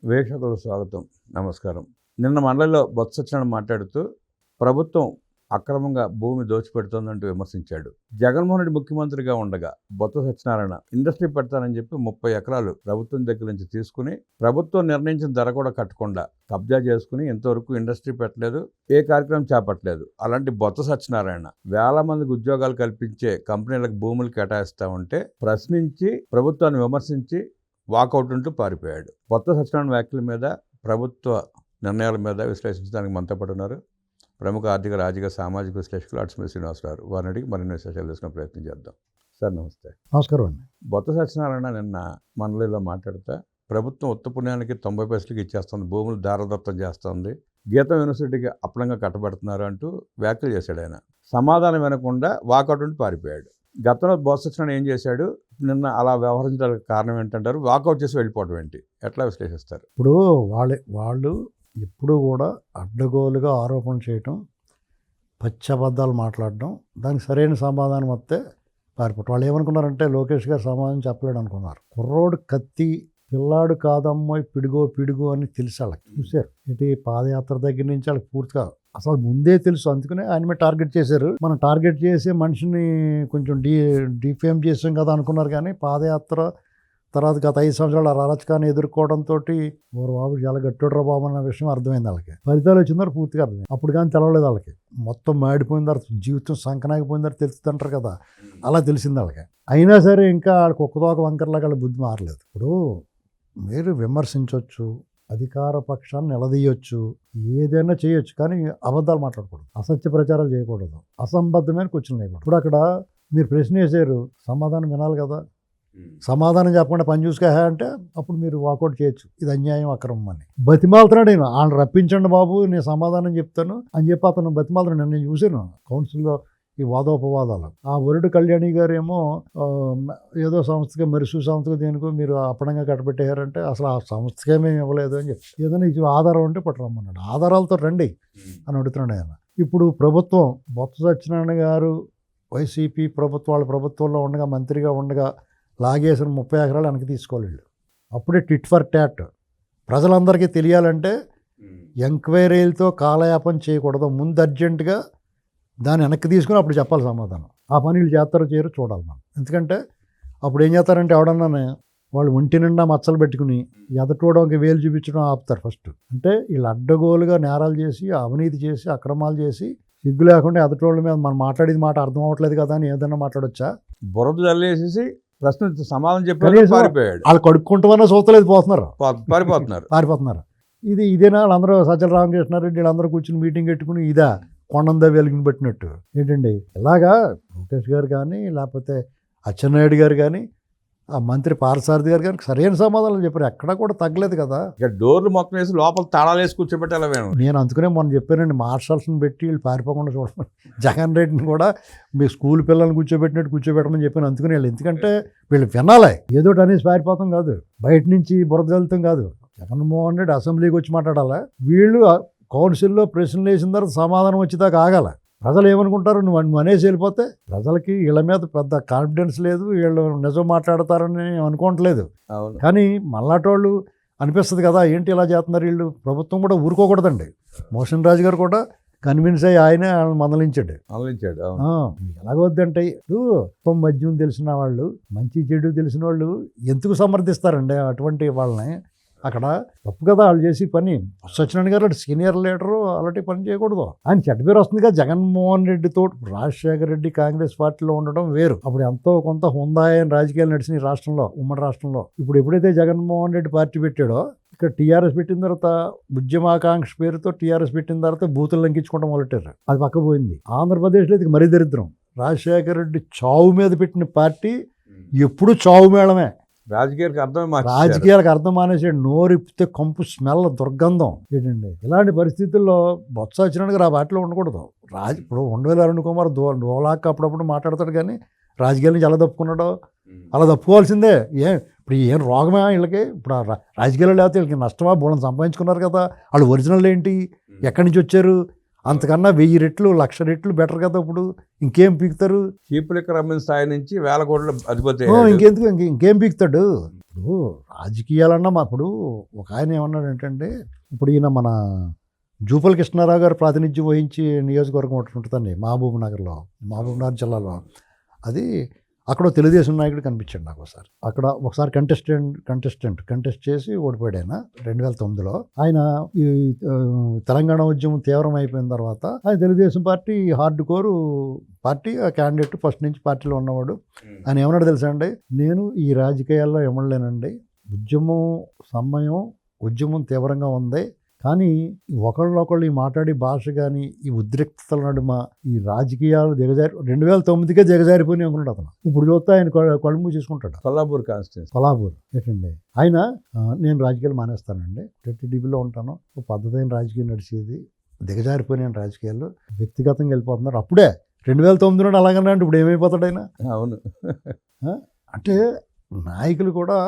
వీక్షకులకు స్వాగతం, నమస్కారం. నిన్న మండలిలో బొత్స సత్యనారాయణ మాట్లాడుతూ ప్రభుత్వం అక్రమంగా భూమి దోచిపెడుతోందంటూ విమర్శించాడు. జగన్మోహన్ రెడ్డి ముఖ్యమంత్రిగా ఉండగా బొత్స సత్యనారాయణ ఇండస్ట్రీ పెడతానని చెప్పి 30 ఎకరాలు ప్రభుత్వం దగ్గర నుంచి తీసుకుని ప్రభుత్వం నిర్ణయించిన ధర కూడా కట్టకుండా కబ్జా చేసుకుని ఇంతవరకు ఇండస్ట్రీ పెట్టలేదు, ఏ కార్యక్రమం చేపట్టలేదు. అలాంటి బొత్స సత్యనారాయణ వేల మందికి ఉద్యోగాలు కల్పించే కంపెనీలకు భూములు కేటాయిస్తా ఉంటే ప్రశ్నించి ప్రభుత్వాన్ని విమర్శించి వాకౌట్ ఉంటూ పారిపోయాడు. బొత్స సత్యనారాయణ వ్యాఖ్యల మీద, ప్రభుత్వ నిర్ణయాల మీద విశ్లేషించడానికి మనతో పాటు ఉన్నారు ప్రముఖ ఆర్థిక, రాజకీయ, సామాజిక విశ్లేషకులు అడ్స్మతి శ్రీనివాసరావు. వారిని అడిగి మరిన్ని విశేషాలు తెలుసుకునే ప్రయత్నం చేద్దాం. సార్ నమస్తే. నమస్కారం అండి. బొత్స సత్యనారాయణ నిన్న మండలిలో మాట్లాడుతా ప్రభుత్వం ఉత్తపుణ్యానికి 90 పైసలకి ఇచ్చేస్తుంది, భూములు దారదత్తం చేస్తుంది, గీతం యూనివర్సిటీకి అప్పలంగా కట్టబెడుతున్నారు అంటూ వ్యాఖ్యలు చేశాడు. ఆయన సమాధానం వినకుండా వాకౌట్ ఉంటూ పారిపోయాడు. గతంలో బొత్స సత్యనారాయణ ఏం చేశాడు, నిన్న అలా వ్యవహరించడానికి కారణం ఏంటంటారు, వాకౌట్ చేసి వెళ్ళిపోవడం ఏంటి, ఎట్లా విశ్లేషిస్తారు? ఇప్పుడు వాళ్ళు ఎప్పుడూ కూడా అడ్డగోలుగా ఆరోపణలు చేయటం, పచ్చబద్దాలు మాట్లాడడం, దానికి సరైన సమాధానం వస్తే పారిపోవటం. వాళ్ళు ఏమనుకున్నారంటే లోకేష్ గారు సమాధానం చెప్పలేడు అనుకున్నారు. కుర్రోడు కత్తి, పిల్లాడు కాదమ్మో పిడుగు అని తెలిసి వాళ్ళకి చూశారు. ఇటు పాదయాత్ర దగ్గర నుంచి వాళ్ళకి పూర్తిగా అసలు ముందే తెలుసు. అందుకనే ఆయన మీద టార్గెట్ చేశారు. మనం టార్గెట్ చేసి మనిషిని కొంచెం డిఫేమ్ చేసాం కదా అనుకున్నారు. కానీ పాదయాత్ర తర్వాత గత 5 సంవత్సరాలు అరాచకాన్ని ఎదుర్కోవడంతో ఓరు బాబు చాలా గట్టుడ్రా బాబు అన్న విషయం అర్థమైంది వాళ్ళకి. ఫలితాలు వచ్చిన తర్వాత పూర్తిగా అర్థమైంది. అప్పుడు కానీ తెలవలేదు వాళ్ళకి. మొత్తం మాడిపోయిన తర్వాత, జీవితం సంకనాగిపోయిన తర్వాత తెలుస్తుంటారు కదా, అలా తెలిసింది వాళ్ళకి. అయినా సరే ఇంకా వాళ్ళకి ఒక్కదోక వంకరలాగా వాళ్ళ బుద్ధి మారలేదు. ఇప్పుడు మీరు విమర్శించవచ్చు, అధికార పక్షాన్ని నిలదీయొచ్చు, ఏదైనా చేయొచ్చు, కానీ అబద్ధాలు మాట్లాడకూడదు, అసత్య ప్రచారాలు చేయకూడదు, అసంబద్ధమైన క్వశ్చన్ లేకూడదు. ఇప్పుడు అక్కడ మీరు ప్రశ్న వేసారు, సమాధానం వినాలి కదా. సమాధానం చెప్పకుండా పని చూసుకా అంటే అప్పుడు మీరు వాకౌట్ చేయొచ్చు. ఇది అన్యాయం, అక్రమం అని బతిమాలుతున్నాడు. నేను వాళ్ళని రప్పించండి బాబు, నేను సమాధానం చెప్తాను అని చెప్పి అతను బతిమాలుతున్నాడు. నేను చూశాను కౌన్సిల్లో ఈ వాదోపవాదాలు. ఆ వరుడు కళ్యాణి గారు ఏమో ఏదో సంస్థగా, మెరుసు సంస్థగా దేనికో మీరు అప్పడంగా కట్టబెట్టారంటే అసలు ఆ సంస్థకే మేము ఇవ్వలేదు అని చెప్పి ఏదైనా ఇది ఆధారం ఉంటే పట్టురమ్మన్నాడు. ఆధారాలతో రండి అని అడుగుతున్నాడు ఆయన. ఇప్పుడు ప్రభుత్వం బొత్స సత్యనారాయణ గారు వైసీపీ ప్రభుత్వం, వాళ్ళ ప్రభుత్వంలో ఉండగా, మంత్రిగా ఉండగా లాగేసిన 30 ఎకరాలు వెనక్కి తీసుకోలేళ్ళు. అప్పుడే టిట్ ఫర్ ట్యాట్. ప్రజలందరికీ తెలియాలంటే ఎంక్వైరీలతో కాలయాపన చేయకూడదు. ముందు అర్జెంటుగా దాన్ని వెనక్కి తీసుకుని అప్పుడు చెప్పాలి సమాధానం. ఆ పని వీళ్ళు చేస్తారో చేయరో చూడాలి మనం. ఎందుకంటే అప్పుడు ఏం చేస్తారంటే ఎవడన్నా వాళ్ళు ఒంటి నిండా మచ్చలు పెట్టుకుని ఎదటోడానికి వేలు చూపించడం ఆపుతారు ఫస్ట్. అంటే వీళ్ళు అడ్డగోలుగా నేరాలు చేసి, అవినీతి చేసి, అక్రమాలు చేసి, సిగ్గు లేకుండా ఎదటోళ్ళ మీద మనం మాట్లాడేది మాట అర్థం అవ్వట్లేదు కదా అని ఏదైనా మాట్లాడొచ్చా? బురద జల్లేసేసి ప్రశ్న సమాధానం చెప్పారు, పారిపోయాడు. వాళ్ళు కడుక్కుంటామన్నా చూస్తలేదు, పారిపోతున్నారు. ఇదేనా వాళ్ళందరూ సజ్జల రామకృష్ణారెడ్డి వీళ్ళందరూ కూర్చుని మీటింగ్ పెట్టుకుని ఇదా కొండందా వెలుగుని పెట్టినట్టు ఏంటండి? ఇలాగా లోకేష్ గారు కానీ, లేకపోతే అచ్చెన్నాయుడు గారు కానీ, ఆ మంత్రి పార్థసారథి గారు కానీ సరైన సమాధానాలు చెప్పారు. ఎక్కడా కూడా తగ్గలేదు కదా. ఇక డోర్లు మొత్తం వేసి లోపల తాళాలు వేసి కూర్చోబెట్టాలి. నేను అందుకనే మొన్న చెప్పానండి, మార్షల్స్ని పెట్టి వీళ్ళు పారిపోకుండా చూడమని. జగన్ రెడ్డిని కూడా మీ స్కూల్ పిల్లల్ని కూర్చోబెట్టినట్టు కూర్చోబెట్టమని చెప్పాను. అందుకని వీళ్ళు ఎందుకంటే వీళ్ళు వినాలి, ఏదోటి అనేసి పారిపోతాం కాదు, బయట నుంచి బురద వెళ్తాం కాదు. జగన్మోహన్ రెడ్డి అసెంబ్లీకి వచ్చి మాట్లాడాలా, వీళ్ళు కౌన్సిల్లో ప్రశ్నలు వేసిన తర్వాత సమాధానం వచ్చేదాకా ఆగాల. ప్రజలు ఏమనుకుంటారు, నువ్వు అనేసి వెళ్ళిపోతే? ప్రజలకి వీళ్ళ మీద పెద్ద కాన్ఫిడెన్స్ లేదు, వీళ్ళు నిజం మాట్లాడతారని అనుకోవట్లేదు. కానీ మళ్ళాటోళ్ళు అనిపిస్తుంది కదా, ఏంటి ఇలా చేస్తున్నారు వీళ్ళు. ప్రభుత్వం కూడా ఊరుకోకూడదండి. మోషన్ రాజు గారు కూడా కన్విన్స్ అయ్యి ఆయనే మందలించాడు. ఎలాగొద్దంటే ఇప్పుడు మద్యం తెలిసిన వాళ్ళు, మంచి చెడు తెలిసిన వాళ్ళు ఎందుకు సమర్థిస్తారండి అటువంటి వాళ్ళని? అక్కడ తప్పు కదా వాళ్ళు చేసి పని. సత్యనారాయణ గారు సీనియర్ లీడరు, అలాంటి పని చేయకూడదు. ఆయన చెడ్డ పేరు వస్తుంది కదా. జగన్మోహన్ రెడ్డితో రాజశేఖర రెడ్డి కాంగ్రెస్ పార్టీలో ఉండడం వేరు. అప్పుడు ఎంతో కొంత హుందాయని రాజకీయాలు నడిచిన రాష్ట్రంలో, ఉమ్మడి రాష్ట్రంలో. ఇప్పుడు ఎప్పుడైతే జగన్మోహన్ రెడ్డి పార్టీ పెట్టాడో, ఇక్కడ టీఆర్ఎస్ పెట్టిన తర్వాత ఉద్యమాకాంక్ష పేరుతో టీఆర్ఎస్ పెట్టిన తర్వాత బూతులు లంకించుకోవడం మొదలెట్టారు. అది పక్క పోయింది. ఆంధ్రప్రదేశ్లో ఇది మరీ దరిద్రం. రాజశేఖర రెడ్డి చావు మీద పెట్టిన పార్టీ ఎప్పుడు చావు మేళమే. రాజకీయాలకు అర్థం మానేసాడు. నోరిప్పితే కంపు, స్మెల్, దుర్గంధం ఏంటండి. ఇలాంటి పరిస్థితుల్లో బొత్స సత్యనారాయణ గారు ఆ బాటలో ఉండకూడదు. ఇప్పుడు ఉండవేల అరుణ్ కుమార్ డోలాక్ అప్పుడప్పుడు మాట్లాడతాడు, కానీ రాజకీయాల నుంచి ఎలా తప్పుకున్నాడో అలా తప్పుకోవాల్సిందే. ఇప్పుడు ఏం రోగమే వీళ్ళకి? ఇప్పుడు రాజకీయాలు లేకపోతే వీళ్ళకి నష్టమా? బోళం సంపాదించుకున్నారు కదా. వాళ్ళు ఒరిజినల్ ఏంటి, ఎక్కడి నుంచి వచ్చారు, అంతకన్నా 1000 రెట్లు 1,00,000 రెట్లు బెటర్ కదా. ఇప్పుడు ఇంకేం పీకుతారు? చీప్ లిక్కర్ అమ్మిన స్థాయి నుంచి వేల కోట్ల అధిపతి ఇంకెందుకు ఇంకేం పీకుతాడు? ఇప్పుడు రాజకీయాలన్నా ఇప్పుడు ఒక ఆయన ఏమన్నాడు ఏంటంటే, ఇప్పుడు ఈయన మన జూపల్ కృష్ణారావు గారు ప్రాతినిధ్యం వహించి నియోజకవర్గం ఒకటి ఉంటుందండి మహబూబ్ నగర్ జిల్లాలో. అది అక్కడ తెలుగుదేశం నాయకుడు కనిపించాడు నాకు ఒకసారి. అక్కడ ఒకసారి కంటెస్ట్ చేసి ఓడిపోయాడు ఆయన 2009లో. ఆయన ఈ తెలంగాణ ఉద్యమం తీవ్రం అయిపోయిన తర్వాత ఆయన Telugu Desam party hard core party, ఆ క్యాండిడేట్ ఫస్ట్ నుంచి పార్టీలో ఉన్నవాడు. ఆయన ఏమన్నాడు తెలుసా అండి, నేను ఈ రాజకీయాల్లో ఎమడలేనండి, ఉద్యమం తీవ్రంగా ఉంది, కానీ ఒకళ్ళొకళ్ళు ఈ మాట్లాడే భాష కానీ ఈ ఉద్రిక్తతల నడుమ ఈ రాజకీయాలు 2009కే దిగజారిపోయినాయి అనుకున్నాడు అతను. ఇప్పుడు చూస్తే ఆయన కళ్ళు మూసేసుకుంటాడు. కొల్లాపూర్ ఏంటండి ఆయన, నేను రాజకీయాలు మానేస్తానండి, టీడీపీలో ఉంటాను, పద్ధతి అయిన రాజకీయం నడిచేది, దిగజారిపోయిన రాజకీయాలు వ్యక్తిగతంగా వెళ్ళిపోతున్నారు. అప్పుడే 2009 అలాగన్నా అంటే ఇప్పుడు ఏమైపోతాడు ఆయన? అవును. అంటే నాయకులు కూడా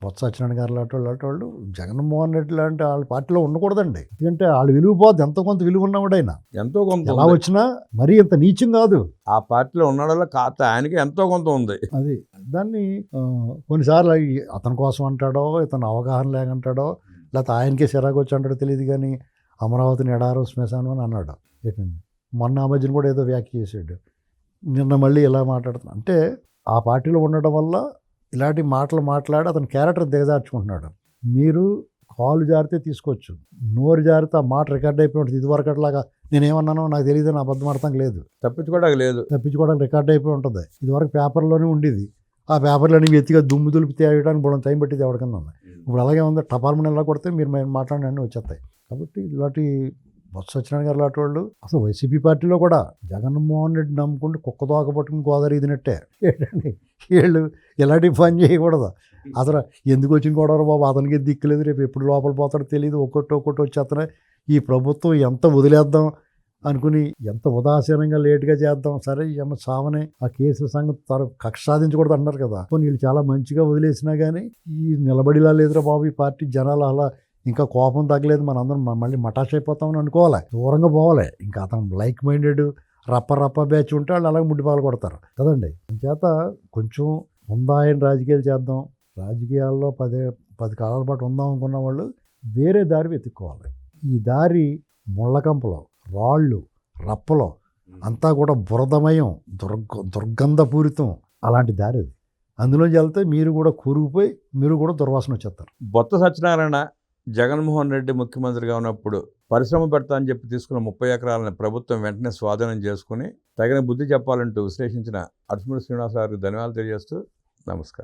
బొత్స సత్యనారాయణ గారు లాంటి వాళ్ళు జగన్మోహన్ రెడ్డి లాంటి వాళ్ళ పార్టీలో ఉండకూడదండి. ఎందుకంటే వాళ్ళు విలువ పోద్ది, ఎంతో కొంత విలువ ఉన్నవాడు ఆయన. ఎంతో కొంత ఎలా వచ్చినా మరీ ఇంత నీచం కాదు. ఆ పార్టీలో ఉన్నాడో ఆయనకి ఎంతో కొంత ఉంది. అది దాన్ని కొన్నిసార్లు అతని కోసం అంటాడో, ఇతను అవగాహన లేకంటాడో, లేకపోతే ఆయనకే చిరాకు వచ్చి అంటాడో తెలియదు, కానీ అమరావతిని ఎడారో శ్మశానం అని అన్నాడు. ఏంటండి మొన్న ఆ మధ్యన కూడా ఏదో వ్యాఖ్య చేసాడు, నిన్న మళ్ళీ ఇలా మాట్లాడుతున్నాడు. అంటే ఆ పార్టీలో ఉండడం వల్ల ఇలాంటి మాటలు మాట్లాడి అతని క్యారెక్టర్ దిగజార్చుకుంటున్నాడు. మీరు కాలు జారితే తీసుకోవచ్చు, నోరు జారితే ఆ మాట రికార్డ్ అయిపోయి ఉంటుంది. ఇదివరకు అట్లాగా నేనేమన్నానో నాకు తెలియదు, నా అబద్ధం అర్థం లేదు, తప్పించుకోవడానికి రికార్డ్ అయిపోయి ఉంటుంది. ఇదివరకు పేపర్లోనే ఉండేది, ఆ పేపర్లోని వ్యక్తిగా దుమ్ము దులిపి తేయడానికి బోడం టైం పట్టింది ఎవరికన్నా ఉంది. ఇప్పుడు అలాగే ఉంది, టపాల్మని ఎలా కొడితే మీరు మాట్లాడిన అన్నీ వచ్చేస్తాయి. కాబట్టి ఇలాంటి బొత్స సత్యనారాయణ గారు లాంటి వాళ్ళు అసలు వైసీపీ పార్టీలో కూడా జగన్మోహన్ రెడ్డి నమ్ముకుంటూ కుక్క తోక పట్టుకుని గోదావరి ఇదినట్టే. ఏంటండి వీళ్ళు ఇలాంటి పని చేయకూడదు. అసలు ఎందుకు వచ్చిన గొడవ బాబు, అతనికి దిక్కులేదు, రేపు ఎప్పుడు లోపల పోతాడో తెలియదు, ఒక్కొక్కటి వచ్చేస్తున్నాయి. ఈ ప్రభుత్వం ఎంత వదిలేద్దాం అనుకుని ఎంత ఉదాసీనంగా లేటుగా చేద్దాం, సరే ఏమన్నా సామనే ఆ కేసుల సంగతి కక్ష సాధించకూడదు అన్నారు కదా. వీళ్ళు చాలా మంచిగా వదిలేసినా కానీ ఈ నిలబడిలా లేదురా బాబు ఈ పార్టీ, జనాలు అలా ఇంకా కోపం తగ్గలేదు, మనందరం మళ్ళీ మటాష్ అయిపోతామని అనుకోవాలి, దూరంగా పోవాలి. ఇంకా అతను లైక్ మైండెడ్ రప్ప బ్యాచ్ ఉంటే వాళ్ళు అలాగే ముడ్డిపాలు కొడతారు కదండి. చేత కొంచెం ఉందాయని రాజకీయాలు చేద్దాం, రాజకీయాల్లో 10 కాలాల పాటు ఉందాం అనుకున్న వాళ్ళు వేరే దారి వెతుక్కోవాలి. ఈ దారి ముళ్ళకంపలో, రాళ్ళు, రప్పలో అంతా కూడా బురదమయం, దుర్గంధపూరితం, అలాంటి దారి అది. అందులోంచి వెళ్తే మీరు కూడా కూరుకుపోయి మీరు కూడా దుర్వాసన వచ్చేస్తారు. బొత్స సత్యనారాయణ జగన్మోహన్ రెడ్డి ముఖ్యమంత్రిగా ఉన్నప్పుడు పరిశ్రమ పెడతా అని చెప్పి తీసుకున్న 30 ఎకరాలను ప్రభుత్వం వెంటనే స్వాధీనం చేసుకుని తగిన బుద్ధి చెప్పాలంటూ విశ్లేషించిన అడుసుమూడి శ్రీనివాసరావు గారికి ధన్యవాదాలు తెలియజేస్తూ నమస్కారం.